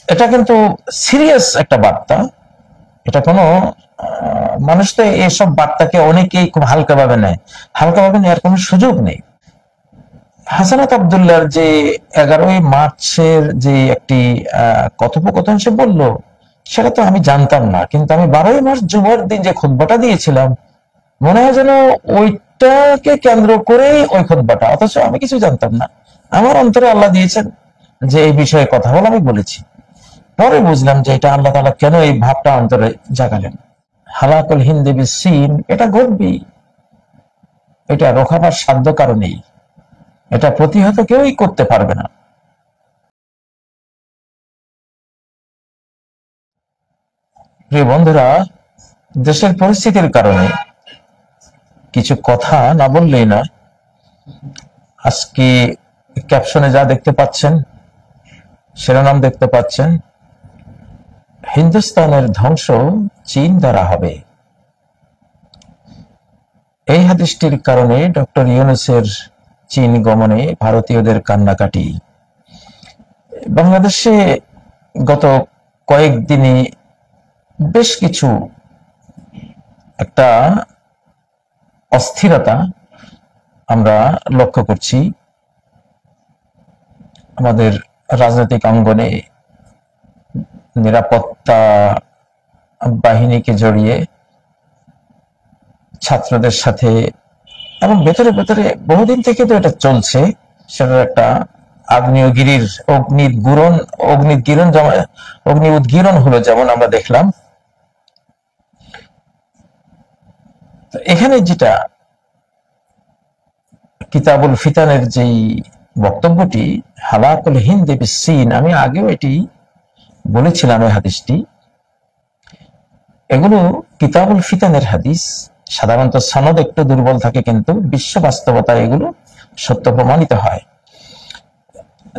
এটা কিন্তু সিরিয়াস একটা বার্তা। এটা কোনো মানুষ তো এসব বার্তাকে অনেকেই খুব হালকাভাবে নেয়, হালকাভাবে নেওয়ার কোনো সুযোগ নেই। হাসানাত আব্দুল্লাহর যে 11ই মার্চের যে একটি কথোপকথন সে বলল, সেটা তো আমি জানতাম না, কিন্তু আমি 12ই মার্চ জুমার দিন যে খুতবাটা দিয়েছিলাম, মনে হয় যেন ওইটাকে কেন্দ্র করেই ওই খুতবাটা, অথচ আমি কিছু জানতাম না। আমার অন্তরে আল্লাহ দিয়েছেন যে এই বিষয়ে কথা বলে, আমি বলেছি। পরে বুঝলাম যে এটা আল্লাহ তাআলা কেন এই ভাবটা অন্তরে জাগালেন। হালাকুল হিন্দি বিসিন, এটা ঘটবেই, এটা রোখাবার সাধ্য কারণেই, এটা প্রতিহত কেউই করতে পারবে না। প্রিয় বন্ধুরা, দেশের পরিস্থিতির কারণে কিছু কথা না বললেই না। আজকে ক্যাপশনে যা দেখতে পাচ্ছেন, শিরোনাম দেখতে পাচ্ছেন, হিন্দুস্তানের ধ্বংস চীন দ্বারা হবে। এই হাদিসটির কারণে ডক্টর ইউনূসের চীন গমনে ভারতীয়দের কান্নাকাটি। বাংলাদেশে গত কয়েকদিনে বেশ কিছু একটা অস্থিরতা আমরা লক্ষ্য করছি। আমাদের রাজনৈতিক অঙ্গনে নিরাপত্তা বাহিনীকে জড়িয়ে ছাত্রদের সাথে, এবং ভেতরে ভেতরে বহুদিন থেকে তো এটা চলছে, সেটার একটা আগ্নেয়গিরির অগ্নি উদ্গীরণ হলো, যেমন আমরা দেখলাম। এখানে যেটা কিতাবুল ফিতানের যেই বক্তব্যটি, হালাকুল হিন্দি বিসিন, আমি আগেও এটি বলেছিলাম। এই হাদিসটি, এগুলো কিতাবুল ফিতানের হাদিস। সাধারণত সনদ একটু দুর্বল থাকে, কিন্তু বিশ্ব বাস্তবতায় এগুলো সত্য প্রমাণিত হয়।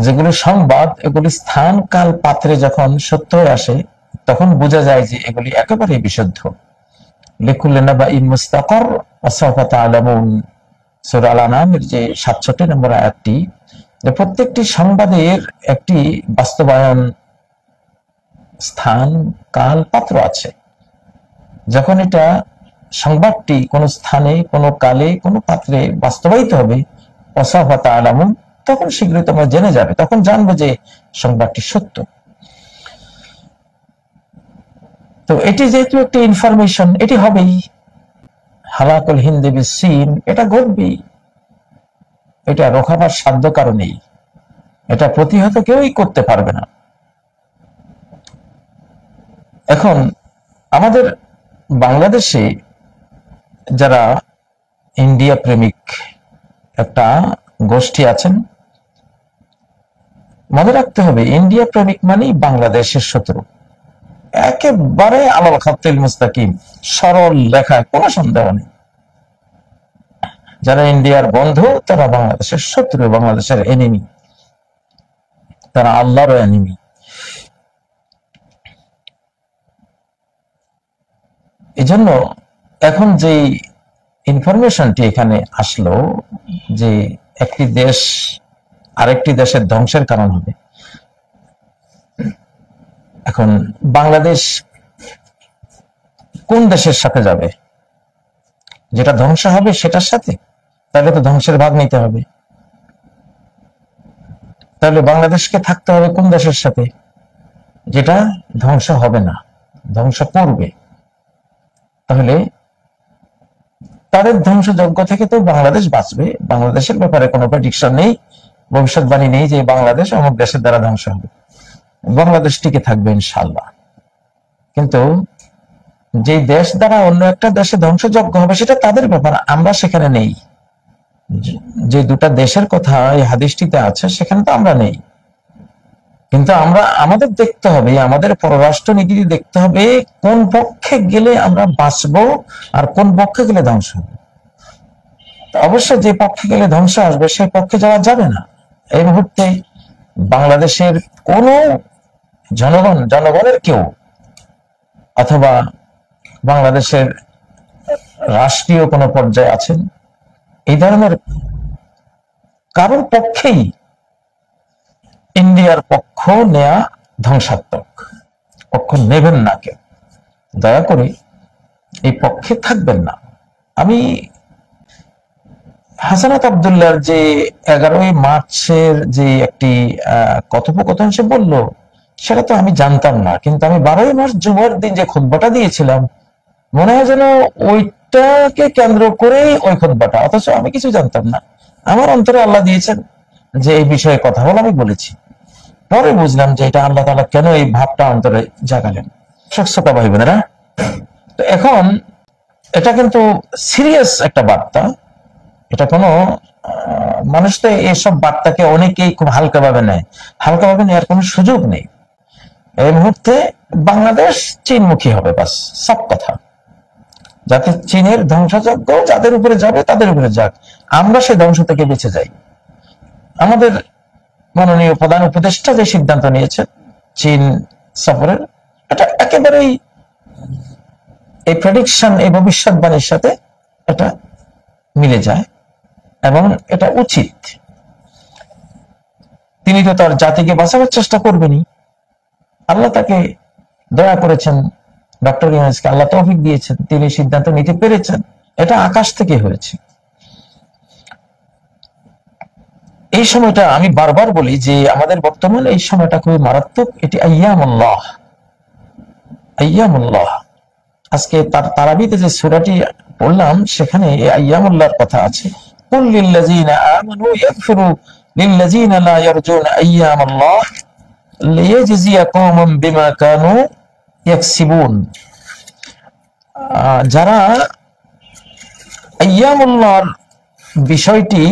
যেগুলো সংবাদ, এগুলি স্থান কাল পাত্রে যখন সত্য হয়ে আসে, তখন বোঝা যায় যে এগুলি একেবারে বিশুদ্ধ। লিকুল্লি নাবাইন মুস্তাকর ওয়া সাওফা তা'লামুন, সূরা আল-আনআমের যে ৬৭ নম্বর আয়াতটি, যে প্রত্যেকটি সংবাদের একটি বাস্তবায়ন স্থান কাল পাত্র আছে। যখন এটা সংবাদটি কোন স্থানে, কোন কালে, কোন পাত্রে বাস্তবায়িত হবে, ওয়া সাওফা তা'লামুন, তখন শীঘ্রই তোমরা জেনে যাবে, তখন জানবে যে সংবাদটি সত্য। তো এটি যেহেতু একটি ইনফরমেশন, এটি হবেই। হালাকুল হিন্দি বিসিন, এটা ঘটবেই, এটা রোখাবার সাধ্য কারণেই, এটা প্রতিহত কেউই করতে পারবে না। এখন আমাদের বাংলাদেশে যারা ইন্ডিয়া প্রেমিক একটা গোষ্ঠী আছেন, মনে রাখতে হবে ইন্ডিয়া প্রেমিক মানেই বাংলাদেশের শত্রু। একেবারে আলাল খাত্তিল মুস্তাকিম, সরল লেখায় কোনো সন্দেহ নেই। যারা ইন্ডিয়ার বন্ধু, তারা বাংলাদেশের শত্রু, বাংলাদেশের এনিমি, তারা আল্লাহর এনিমি। এই জন্য এখন যে ইনফরমেশনটি এখানে আসলো, যে একটি দেশ আরেকটি দেশের ধ্বংসের কারণ হবে, এখন বাংলাদেশ কোন দেশের সাথে যাবে? যেটা ধ্বংস হবে সেটার সাথে? তাহলে তো ধ্বংসের ভাগ নিতে হবে। তাহলে বাংলাদেশকে থাকতে হবে কোন দেশের সাথে? যেটা ধ্বংস হবে না, ধ্বংস করবে। তাহলে তাদের ধ্বংসযজ্ঞ থেকে তো বাংলাদেশ বাঁচবে। বাংলাদেশের ব্যাপারে কোনো প্রেডিকশন নেই, ভবিষ্যৎবাণী নেই যে বাংলাদেশ অমুক দেশের দ্বারা ধ্বংস হবে। বাংলাদেশ টিকে থাকবে ইনশাআল্লাহ। কিন্তু যে দেশ দ্বারা অন্য একটা দেশে ধ্বংসযজ্ঞ হবে, সেটা তাদের ব্যাপার, আমরা সেখানে নেই। যে দুটা দেশের কথা এই হাদিসটিতে আছে, সেখানে তো আমরা নেই। কিন্তু আমাদের দেখতে হবে, আমাদের পররাষ্ট্র নীতি দেখতে হবে কোন পক্ষে গেলে আমরা বাঁচবো আর কোন পক্ষে গেলে ধ্বংস হবে। অবশ্যই যে পক্ষে গেলে ধ্বংস আসবে সেই পক্ষে যাওয়া যাবে না। এই মুহূর্তে বাংলাদেশের কোন জনগণের কেউ, অথবা বাংলাদেশের রাষ্ট্রীয় কোন পর্যায়ে আছেন, এই ধরনের কারোর পক্ষেই ইন্ডিয়ার পক্ষ নেয়া ধ্বংসাত্মক, পক্ষ নেবেন না কেউ, দয়া করে এই পক্ষে থাকবেন না। আমি হাসানাত আব্দুল্লাহর যে 11ই মার্চের যে একটি কথোপকথন সে বলল, সেটা তো আমি জানতাম না, কিন্তু আমি 12ই মার্চ জুমার দিন যে খুতবাটা দিয়েছিলাম, মনে হয় যেন ওইটাকে কেন্দ্র করেই ওই খুতবাটা, অথচ আমি কিছু জানতাম না। আমার অন্তরে আল্লাহ দিয়েছেন যে এই বিষয়ে কথা বলে, আমি বলেছি। পরে বুঝলাম যে এটা আল্লাহ তাআলা কেন এই ভাবটা অন্তরে জাগালেন। শ্রোতা ভাই বোনেরা, তো এখন এটা কিন্তু সিরিয়াস একটা বার্তা। এটা কোনো মানুষ তো এইসব বার্তাকে অনেকেই খুব হালকাভাবে নেয়, হালকাভাবে নেওয়ার কোনো সুযোগ নেই। এই মুহূর্তে বাংলাদেশ চীনমুখী হবে, বাস সব কথা। যাতে চীনের ধ্বংসযজ্ঞ যাদের উপরে যাবে তাদের উপরে যাক, আমরা সেই ধ্বংস থেকে বেঁচে যাই। আমাদের মাননীয় প্রধান উপদেষ্টা যে সিদ্ধান্ত নিয়েছে চীন সফরের, এটা একেবারেই এই প্রেডিকশন, এই ভবিষ্যৎবাণীর সাথে এটা মিলে যায় এবং এটা উচিত। তিনি তো তার জাতিকে বাঁচানোর চেষ্টা করবেনই। আল্লাহ তাকে দয়া করেছেন, ডক্টর ইউনূসকে আল্লাহ তৌফিক দিয়েছেন, তিনি সিদ্ধান্ত নিতে পেরেছেন। এটা আকাশ থেকে হয়েছে। এই সময়টা আমি বারবার বলি যে আমাদের বর্তমানে এই সময়টা খুবই মারাত্মক। এটি আইয়ামুল্লাহ, আইয়ামুল্লাহ। আজকে তারাবিতে যে সূরাটি পড়লাম সেখানে এই আইয়ামুল্লাহর কথা আছে। কুল লিল্লাযিনা আমানু ইয়াগফিরু লিল্লাযিনা লা ইয়ারজুনা আইয়ামাল্লাহ লিয়াজজিয়া কওমান বিমা কানু ইয়াকসিবুন। যারা আইয়ামুল্লাহর বিষয়টি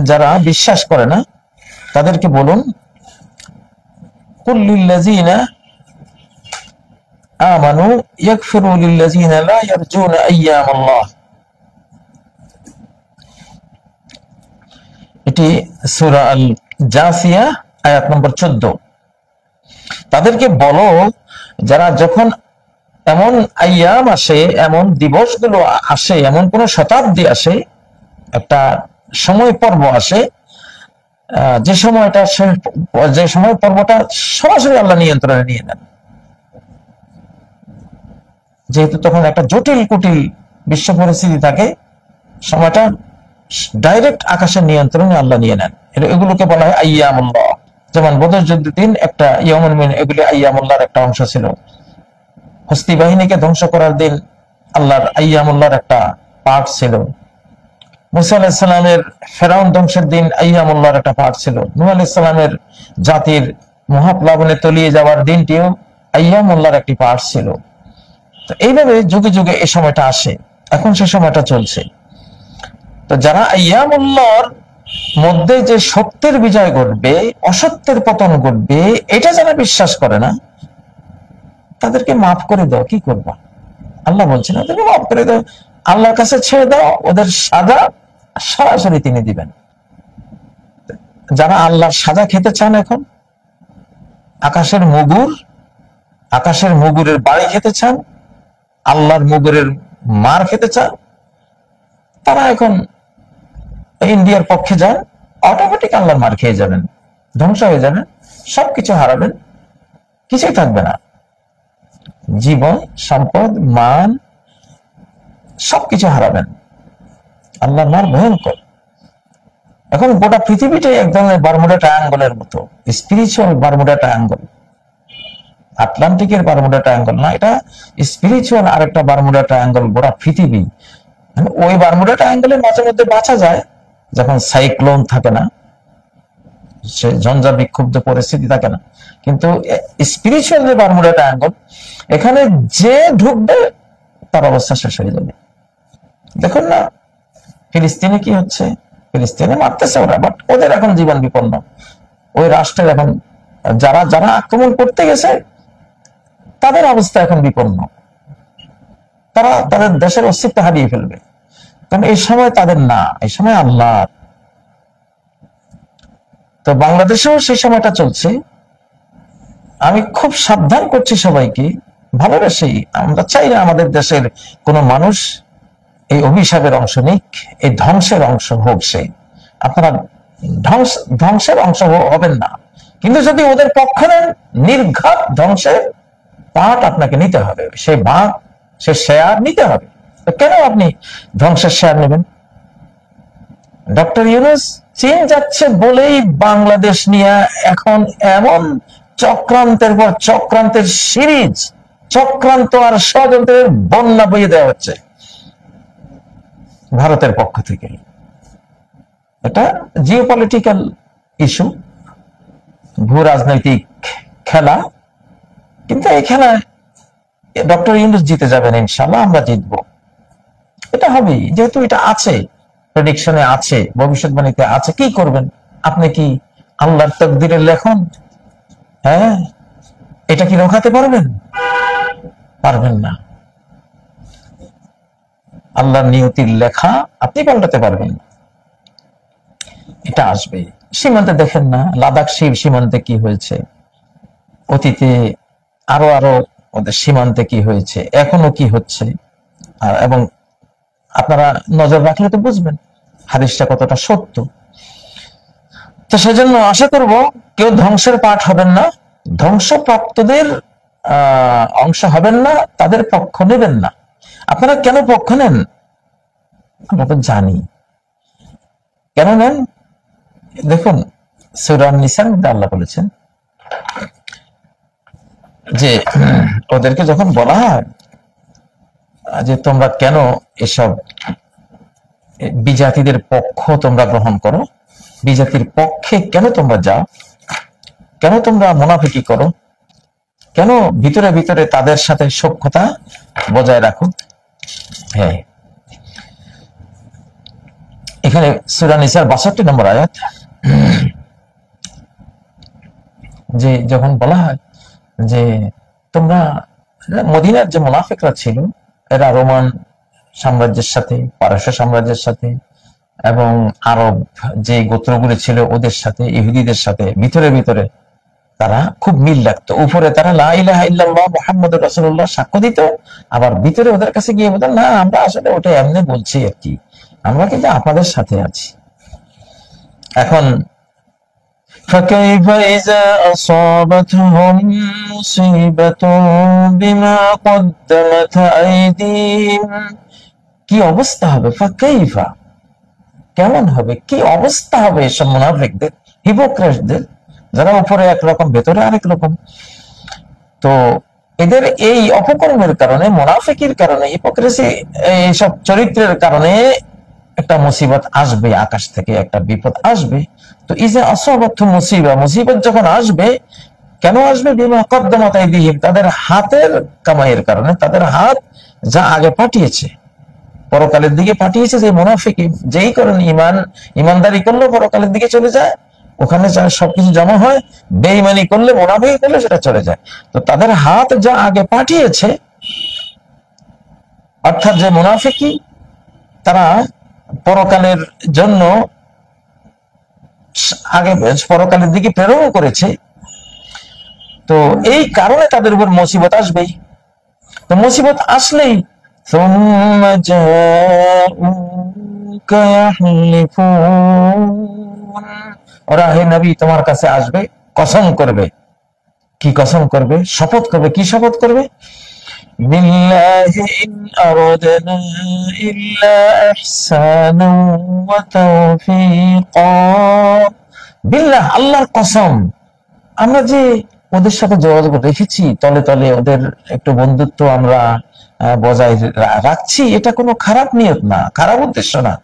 যারা বিশ্বাস করে না তাদেরকে বলুন, কুল লিল্লাযিনা আমানু ইয়াগফিরু লিল্লাযিনা লা ইয়ারজুনা আইয়ামাল্লাহ। এটি সূরা আল জাসিয়া আয়াত নম্বর 14। তাদেরকে বলো, যারা যখন এমন আইয়াম আসে, এমন দিবসগুলো আসে, এমন কোন শতাব্দী আসে, একটা সময় পর্ব আসে, যে সময় পর্বটা সরাসরি আল্লাহ নিয়ন্ত্রণে নিয়ে নেন, যেহেতু তখন একটা জটিল কুটিল বিশ্ব পরিস্থিতি থাকে, সময়টা ডাইরেক্ট আকাশের নিয়ন্ত্রণে আল্লাহ নিয়ে নেন। এগুলোকে বলা হয় আইয়ামুল্লাহ। যেমন বদর যুদ্ধের দিন একটা ইয়ামুল মিন, এগুলি আইয়ামুল্লাহর একটা অংশ ছিল। হস্তি বাহিনীকে ধ্বংস করার দিন আল্লাহর আইয়ামুল্লাহর একটা পার্ট ছিল। মুসা আলাইহিস সালামের ফেরাউন ধ্বংসের দিন আইয়ামুল্লাহর একটা পার্ট ছিল। নূহ আলাইহিস সালামের জাতির মহাপ্লাবনে তলিয়ে যাওয়ার দিনটিও আইয়ামুল্লাহর একটি পার্ট ছিল। তো এইভাবে যুগে যুগে এই সময়টা আসে, এখন সে সময়টা চলছে। তো যারা আইয়ামুল্লাহর মধ্যে যে সত্যের বিজয় ঘটবে, অসত্যের পতন ঘটবে, এটা যারা বিশ্বাস করে না তাদেরকে মাফ করে দাও। কি করবা? আল্লাহ বলছেন ওদেরকে মাফ করে দাও, আল্লাহর কাছে ছেড়ে দাও, ওদের সাজা সরাসরি তিনি দিবেন। যারা আল্লাহর সাজা খেতে চান, এখন আকাশের মুগুরের বাড়ি খেতে চান, আল্লাহর মুগুরের মার খেতে চান, তারা এখন ইন্ডিয়ার পক্ষে যান, অটোমেটিক আল্লাহর মার খেয়ে যাবেন, ধ্বংস হয়ে যাবেন, সবকিছু হারাবেন, কিছুই থাকবে না। জীবন, সম্পদ, মান সবকিছু হারাবেন। আল্লাহর মার ভয়ঙ্কর। এখন গোটা পৃথিবীটাই এক ধরনের বারমুডা ট্রায়াঙ্গলের মতো, স্পিরিচুয়াল বারমুডা ট্রায়াঙ্গল। আটলান্টিকের বারমুডা ট্রায়াঙ্গল না, এটা স্পিরিচুয়াল আরেকটা বারমুডা ট্রায়াঙ্গল। গোটা পৃথিবী ওই বারমুডা ট্রায়াঙ্গলের মাঝে মধ্যে বাঁচা যায় যখন সাইক্লোন থাকে না, সে ঝঞ্ঝা বিক্ষুব্ধ পরিস্থিতি থাকে না। কিন্তু স্পিরিচুয়াল যে বারমুডা ট্রায়াঙ্গল, এখানে যে ঢুকবে তার অবস্থা শেষ হয়ে যাবে। দেখুন না ফিলিস্তিনে কি হচ্ছে, ফিলিস্তিনে মারতেছে ওরা, বাট ওদের এখন জীবন বিপন্ন। ওই রাষ্ট্রের এখন যারা যারা আক্রমণ করতে গেছে তাদের অবস্থা এখন বিপন্ন, তারা তাদের দেশের অস্তিত্ব হারিয়ে ফেলবে। কারণ এই সময় তাদের না, এই সময় আল্লাহ। তো বাংলাদেশেও সেই সময়টা চলছে। আমি খুব সাবধান করছি সবাইকে, ভালোবেসেই। আমরা চাই না আমাদের দেশের কোনো মানুষ এই অভিশাপের অংশ নিক, এই ধ্বংসের অংশ হোক সে। আপনারা ধ্বংসের অংশ হবেন না, কিন্তু যদি ওদের পক্ষ নেন, নির্ঘাত ধ্বংসের পাঠ আপনাকে নিতে হবে, সেই ভাগ, সে শেয়ার নিতে হবে। তো কেন আপনি ধ্বংসের শেয়ার নেবেন? ডক্টর ইউনূস চীন যাচ্ছে বলেই বাংলাদেশ নিয়ে এখন এমন চক্রান্তের পর চক্রান্তের সিরিজ, চক্রান্ত আর ষড়যন্ত্রের বন্যা বইয়ে দেওয়া হচ্ছে ভারতের পক্ষ থেকে। এটা জিওপলিটিক্যাল ইস্যু, ভূ রাজনৈতিক খেলা। কিন্তু এই খেলায় ডক্টর ইউনূস জিতে যাবেন ইনশাআল্লাহ, আমরা জিতবো, এটা হবেই, যেহেতু এটা আছে, প্রেডিকশনে আছে, ভবিষ্যৎবাণীতে আছে। কি করবেন আপনি? কি আল্লাহর তাকদীরের লেখন? হ্যাঁ, এটা কি রোখাতে পারবেন? পারবেন না। আল্লাহর নিয়তির লেখা আপনি পাল্টাতে পারবেন, এটা আসবে। সীমান্তে দেখেন না, লাদাখ সীমান্তে কি হয়েছে, অতীতে আরো ওদের সীমান্তে কি হয়েছে, এখনো কি হচ্ছে, এবং আপনারা নজর রাখলে তো বুঝবেন হাদিসটা কতটা সত্য। তো সেজন্য আশা করব কেউ ধ্বংসের পাঠ হবেন না, ধ্বংসপ্রাপ্তদের অংশ হবেন না, তাদের পক্ষ নেবেন না। আপনারা কেন পক্ষ নেন আমরা তো জানি, কেন নেন। দেখুন, সূরা নিসার মধ্যে আল্লাহ বলেছেন যে ওদেরকে যখন বলা হয় যে তোমরা কেন এসব বিজাতিদের পক্ষ তোমরা গ্রহণ করো, বিজাতির পক্ষে কেন তোমরা যাও, কেন তোমরা মুনাফিকি করো, কেন ভিতরে ভিতরে তাদের সাথে সখ্যতা বজায় রাখো। হ্যাঁ, এখানে সূরা নিসার 62 নম্বর আয়াত, যে যখন বলা হয় যে তোমরা, মদিনার যে মুনাফিকরা ছিল এরা রোমান সাম্রাজ্যের সাথে, পারস্য সাম্রাজ্যের সাথে এবং আরব যে গোত্রগুলি ছিল ওদের সাথে, ইহুদিদের সাথে ভিতরে ভিতরে তারা খুব মিল রাখতো। উপরে তারা লা ইলাহা ইল্লাল্লাহ মুহাম্মাদুর রাসূলুল্লাহ সাক্ষ্য দিত, আবার ভিতরে ওদের কাছে গিয়ে বলতেন না আমরা আসলে ওটা এমনি বলছি আর কি, আমরা কিন্তু আপনাদের সাথে আছি। এখন فكيف إذا أصابتهم مصيبة بما قدمت أيديهم, কি অবস্থা হবে? ফাকাইফা, কেমন হবে, কি অবস্থা হবে এসব মুনাফিকদের, হিপোক্রেটদের, যারা উপরে একরকম ভেতরে আরেক রকম। তো এদের এই অপকর্মের কারণে, মুনাফিকির কারণে, হিপোক্রেসি, এইসব চরিত্রের কারণে একটা মুসিবত আসবে, আকাশ থেকে একটা বিপদ আসবে। তো ইজা আসাবাতহু মুসিবা, মুসিবত যখন আসবে, কেন আসবে? বিমা কদ্দামাত আইদিহিম, তাদের হাতের কামাইয়ের কারণে, তাদের হাত যা আগে পাঠিয়েছে, পরকালের দিকে পাঠিয়েছে। যে মুনাফিক যেই করেন, ইমানদারি করলে পরকালের দিকে চলে যায়, ওখানে যা সবকিছু জমা হয়, বেঈমানি করলে, মুনাফিকি করলে সেটা চলে যায়। তো তাদের হাত যা আগে পাঠিয়েছে, অর্থাৎ যে মুনাফিকি, তারা পরকালের জন্য আগে পরকালের দিকে প্রেরণ করেছে, তো এই কারণে তাদের উপর মুসিবত আসবেই। তো মুসিবত আসলেই ওরা হে নবী তোমার কাছে আসবে, কসম করবে। কি কসম করবে? শপথ করবে। কি শপথ করবে? বিল্লাহি ইন আরাদনা ইল্লা ইহসানা ওয়া তাওফীকা, বিল্লাহ, আল্লাহর কসম, আমরা যে ওদের সাথে যোগাযোগ রেখেছি, তলে তলে ওদের একটু বন্ধুত্ব আমরা বজায় রাখছি, এটা কোনো খারাপ নিয়ত না, খারাপ উদ্দেশ্য না।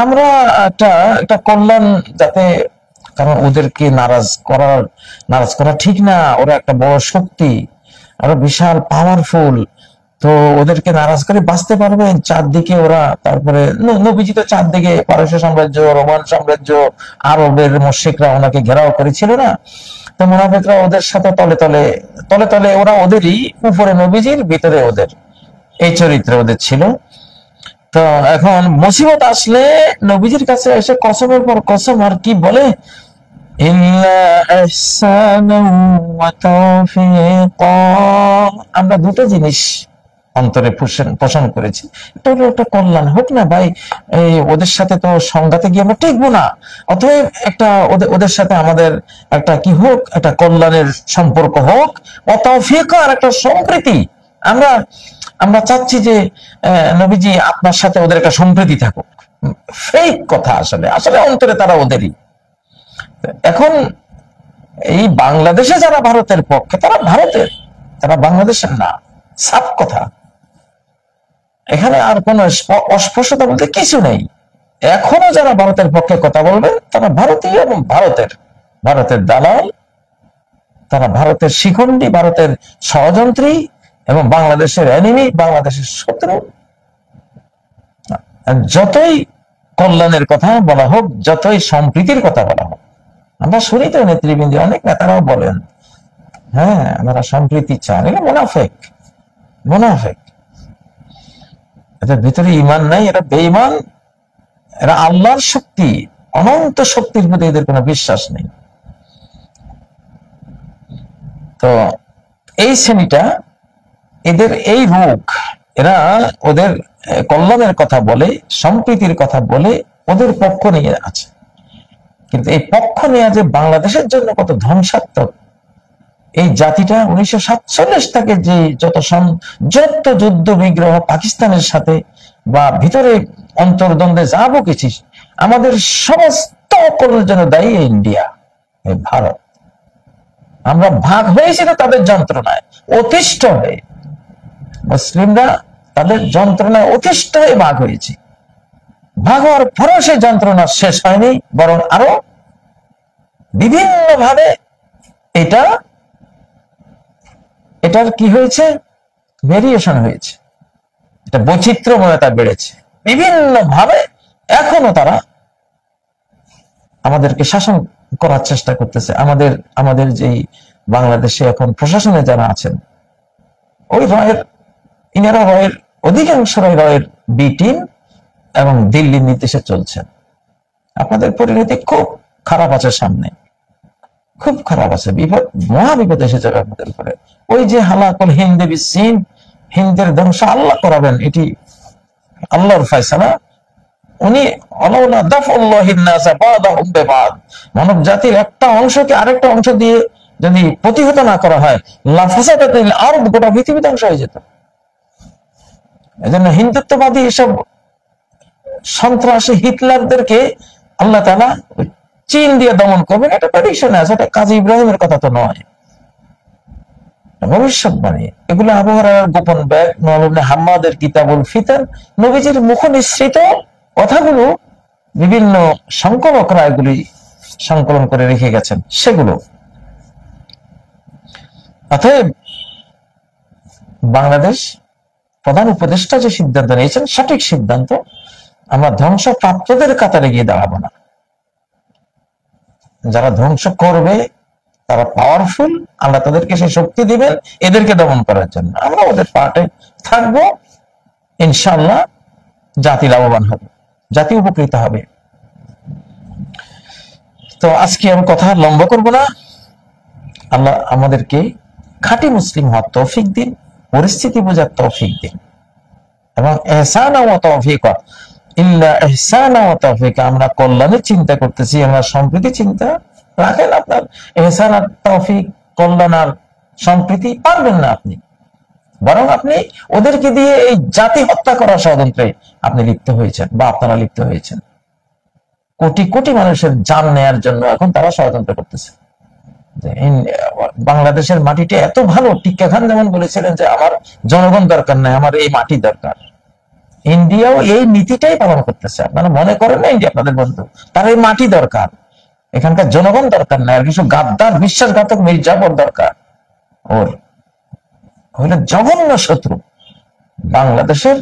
আমরা একটা কল্যাণ যাতে, কারণ ওদেরকে নারাজ করা ঠিক না, ওরা একটা বড় শক্তি, ওরা বিশাল পাওয়ারফুল। তো ওদেরকে নারাজ করে বাঁচতে পারবেন চারদিকে ওরা। তারপরে নবীজি তো চারদিকে পারস্য সাম্রাজ্য, রোমান সাম্রাজ্য, আরবের মুশরিকরা ওনাকে ঘেরাও করেছিল না। তো মুনাফিকরা ওদের সাথে তলে তলে ওরা ওদেরই, উপরে নবীজির, ভিতরে ওদের, এই চরিত্র ওদের ছিল। তো এখন মুসিবত আসলে নবীজির কাছে এসে কসমের পর কসম, আর কি বলে? আমরা দুটো জিনিস অন্তরে পোষণ করেছি, এটা হলো একটা কল্যাণ। হোক না ভাই, এই ওদের সাথে তো সংঘাতে গিয়ে আমরা টিকবো না, অতএব একটা ওদের সাথে আমাদের একটা কি হোক, একটা কল্যাণের সম্পর্ক হোক, অতৌফিক আর একটা সম্প্রীতি। আমরা আমরা চাচ্ছি যে নবীজি আপনার সাথে ওদের একটা সম্প্রীতি থাকুক। ফেক কথা, আসলে আসলে অন্তরে তারা ওদেরই। এখন এই বাংলাদেশে যারা ভারতের পক্ষে, তারা ভারতের, তারা বাংলাদেশের না, সাফ কথা। এখানে আর কোন অস্পষ্টতা বলতে কিছু নেই। এখনো যারা ভারতের পক্ষে কথা বলবেন তারা ভারতীয় এবং ভারতের দালাল, তারা ভারতের শিখণ্ডী, ভারতের ষড়যন্ত্রী এবং বাংলাদেশের এনিমি, বাংলাদেশের শত্রু। যতই কল্যাণের কথা বলা হোক, যতই সম্প্রীতির কথা বলা হোক, আমরা শুনি তো নেতৃবৃন্দ, অনেক নেতারাও বলেন হ্যাঁ আমরা সম্প্রীতি চান, এটা মুনাফিক। এদের ভিতরে ঈমান নাই, এরা বেঈমান, এরা আল্লাহর শক্তি, অনন্ত শক্তির প্রতি এদের কোনো বিশ্বাস নেই। তো এই শ্রেণীটা, এদের এই রোগ, এরা ওদের কল্যাণের কথা বলে, সম্প্রীতির কথা বলে, ওদের পক্ষ নিয়ে আছে। কিন্তু এই পক্ষ নিয়ে যে বাংলাদেশের জন্য কত ধ্বংসাত্মক, এই জাতিটা 1947 থেকে যে যত যুদ্ধ বিগ্রহ পাকিস্তানের সাথে বা ভিতরে অন্তর্দ্বন্দ্বে যা বকেছি, আমাদের সমস্ত অকল্যাণের জন্য দায়ী ইন্ডিয়া, এই ভারত। আমরা ভাগ হয়েছিল তাদের যন্ত্রণায়, অতিষ্ঠ হয়ে। মুসলিমরা তাদের যন্ত্রণায় অতিষ্ঠ হয়ে ভাগ হয়েছে। ভাগ হওয়ার পরেও সেই যন্ত্রণা শেষ হয়নি, বরং আরো বিভিন্ন ভাবে এটার কি হয়েছে, ভেরিয়েশন হয়েছে, এটা বৈচিত্র্যময়তা বেড়েছে বিভিন্ন ভাবে। এখনো তারা আমাদেরকে শাসন করার চেষ্টা করতেছে। আমাদের যেই বাংলাদেশে এখন প্রশাসনে যারা আছেন, ওই ইনারা অধিকাংশ রয়ের বি টিম এবং দিল্লির নির্দেশে চলছেন। আপনাদের পরিণতি খুব খারাপ আছে, সামনে খুব খারাপ আছে, মহা বিপদ এসে যাবে আপনাদের উপরে। ওই যে হালাকুল হিন্দে বিসিন, হিন্দের ধ্বংস আল্লাহ করাবেন, এটি আল্লাহর ফয়সালা। উনি মানব জাতির একটা অংশকে আরেকটা অংশ দিয়ে যদি প্রতিহত না করা হয়, আর গোটা পৃথিবী ধ্বংস হয়ে যেত। এজন্য হিন্দুত্ববাদী এসব সন্ত্রাসী হিটলারদেরকে আল্লাহ তাআলা চীন দিয়ে দমন করবেন, এটা প্রেডিকশন আছে, এটা কাজী ইব্রাহিমের কথা তো নয়, ভবিষ্যৎবাণী। এগুলো আবহাওয়ার গোপন ব্যাগ, হাম্মাদের কিতাবুল ফিতর, নবীজির মুখ নিঃসৃত কথাগুলো বিভিন্ন সংকলকরা এগুলি সংকলন করে রেখে গেছেন, সেগুলো। অতএব বাংলাদেশ প্রধান উপদেষ্টা যে সিদ্ধান্ত নিয়েছেন, সঠিক সিদ্ধান্ত। আমরা ধ্বংসপ্রাপ্তদের কাতারে গিয়ে দাঁড়াবো না। যারা ধ্বংস করবে তারা পাওয়ারফুল, আল্লাহ তাদেরকে সেই শক্তি দিবেন এদেরকে দমন করার জন্য। আমরা ওদের পার্টে থাকবো, ইনশাআল্লাহ জাতি লাভবান হবে, জাতি উপকৃত হবে। তো আজকে আমি কথা লম্বা করব না। আল্লাহ আমাদেরকে খাঁটি মুসলিম হওয়ার তৌফিক দিন, পরিস্থিতি বোঝার তৌফিক দিন, এবং ইহসান ওয়া তাওফিক ইল্লা ইহসান ওয়া তাওফিক। আমরা কল্যাণের চিন্তা করতেছি, আমরা সম্প্রীতি চিন্তা রাখেন। আপনার ইহসান আর তৌফিক, কল্যাণ আর সম্প্রীতি পারবেন না আপনি, বরং আপনি ওদেরকে দিয়ে এই জাতি হত্যা করার ষড়যন্ত্রে আপনি লিপ্ত হয়েছেন বা আপনারা লিপ্ত হয়েছেন। কোটি কোটি মানুষের জান নেয়ার জন্য এখন তারা ষড়যন্ত্র করতেছে। বাংলাদেশের মাটিটা এত ভালো, টিক্কা খান যেমন বলেছিলেন যে আমার জনগণ দরকার নাই, আমার এই মাটি দরকার। ইন্ডিয়াও এই নীতিটাই পালন করতেছে। আপনারা মনে করেন না ইন্ডিয়া আপনাদের বন্ধু, তার এই মাটি দরকার, এখানকার জনগণ দরকার নাই, আর কিছু গাদ্দার বিশ্বাসঘাতক মির্জাফর দরকার। ওর হইলেন জঘন্য শত্রু, বাংলাদেশের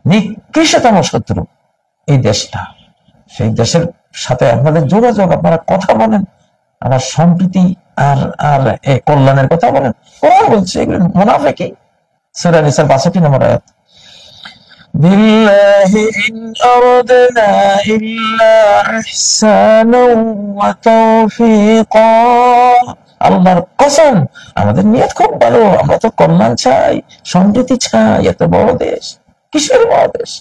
নিকৃষ্টতম শত্রু এই দেশটা। সেই দেশের সাথে আপনাদের যোগাযোগ, আপনারা কথা বলেন, আমার সম্প্রীতি আর কল্যাণের কথা বলেন। কোরআন বলছে এগুলো মুনাফিকি। সূরা নিসার 62 নম্বর আয়াত। বিল্লাহি ইন আরাদনা ইল্লা ইহসানাও ওয়া তাওফীকা আল্লাহর কসম, আমাদের নিয়ত খুব ভালো, আমরা তো কল্যাণ চাই, সমৃদ্ধি চাই। এত বড় দেশ, কিসের বড় দেশ,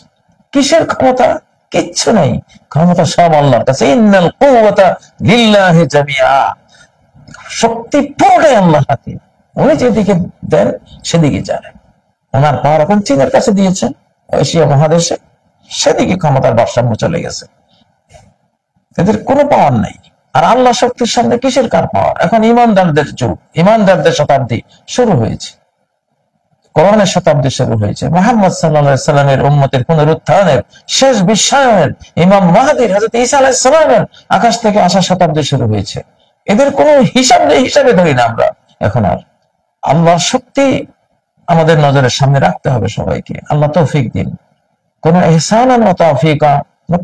কিসের ক্ষমতা? কিচ্ছু নেই, ক্ষমতা সব আল্লাহর কাছে। ইন্নাল কুওয়াতা লিল্লাহি জামিআ, শক্তি পুরোটাই আল্লাহর হাতে, উনি যেদিকে দেন সেদিকে যায়। ওনার পাওয়ার এখন চীনের কাছে দিয়েছেন, এশিয়া মহাদেশে, সেদিকে ক্ষমতার ভারসাম্য চলে গেছে, এদের কোনো পাওয়ার নাই। আর আল্লাহ শক্তির সামনে কিসের কার পাওয়ার? এখন ইমানদারদের যুগ, ইমানদারদের শতাব্দী শুরু হয়েছে, কোরআনের শতাব্দী শুরু হয়েছে, মুহাম্মদ সাল্লাল্লাহু আলাইহি সাল্লামের উম্মতের পুনরুত্থানের, শেষ বিশ্বায়নের, ইমাম মাহদীর, হযরত ঈসা আলাইহিস সালামের আকাশ থেকে আসা শতাব্দী শুরু হয়েছে। এদের কোনো হিসাব নেই, হিসাবে ধরি না আমরা এখন আর। আল্লাহর শক্তি আমাদের নজরের সামনে রাখতে হবে সবাইকে। আল্লাহ তৌফিক দিন। কোন ইহসানান ওয়া তাওফীকা,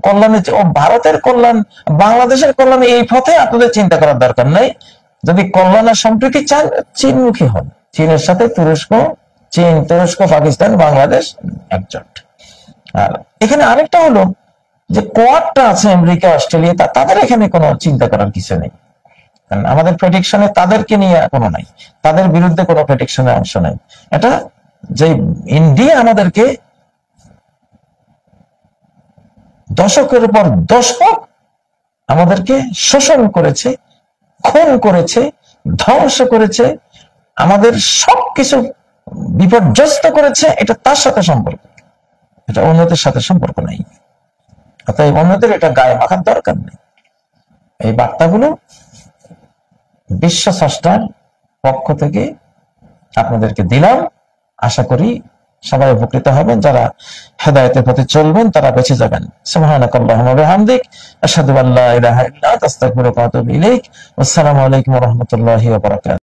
কল্যাণের, ও ভারতের কল্যাণ, বাংলাদেশের কল্যাণ, এই পথে আপনাদের চিন্তা করার দরকার নাই। যদি কল্যাণ আর সম্প্রীতি চান, চীনমুখী হন। চীনের সাথে তুরস্ক, চীন, তুরস্ক, পাকিস্তান, বাংলাদেশ একজোট। আর এখানে আরেকটা হলো যে কোয়াডটা আছে আমেরিকা, অস্ট্রেলিয়া, তাদের এখানে কোনো চিন্তা করার কিছু নেই। কারণ আমাদের প্রেডিকশনে তাদেরকে নিয়ে কোনো নাই, তাদের বিরুদ্ধে কোনো প্রেডিকশনে অংশ নাই। এটা যে ইন্ডিয়া আমাদেরকে দশকের পর দশক আমাদেরকে শোষণ করেছে, খুন করেছে, ধ্বংস করেছে, আমাদের সবকিছু বিপর্যস্ত করেছে, এটা তার সাথে সম্পর্ক, এটা অন্যদের সাথে সম্পর্ক নাই। অতএব অন্যদের এটা গায়ে মাখার দরকার নেই। এই বার্তাগুলো বিশ্ব স্রষ্টার পক্ষ থেকে আপনাদেরকে দিলাম। আশা করি সবাই উপকৃত হবেন। যারা হেদায়েতের পথে চলবেন তারা বেঁচে যাবেন। সুবহানাকাল্লাহুম্মা ওয়া বিহামদিক, আশহাদু আল্লা ইলাহা ইল্লা আনতা, আস্তাগফিরুকা ওয়া আতুবু ইলাইক। আসসালামু আলাইকুম ওয়া রাহমাতুল্লাহি ওয়া বারাকাতুহু।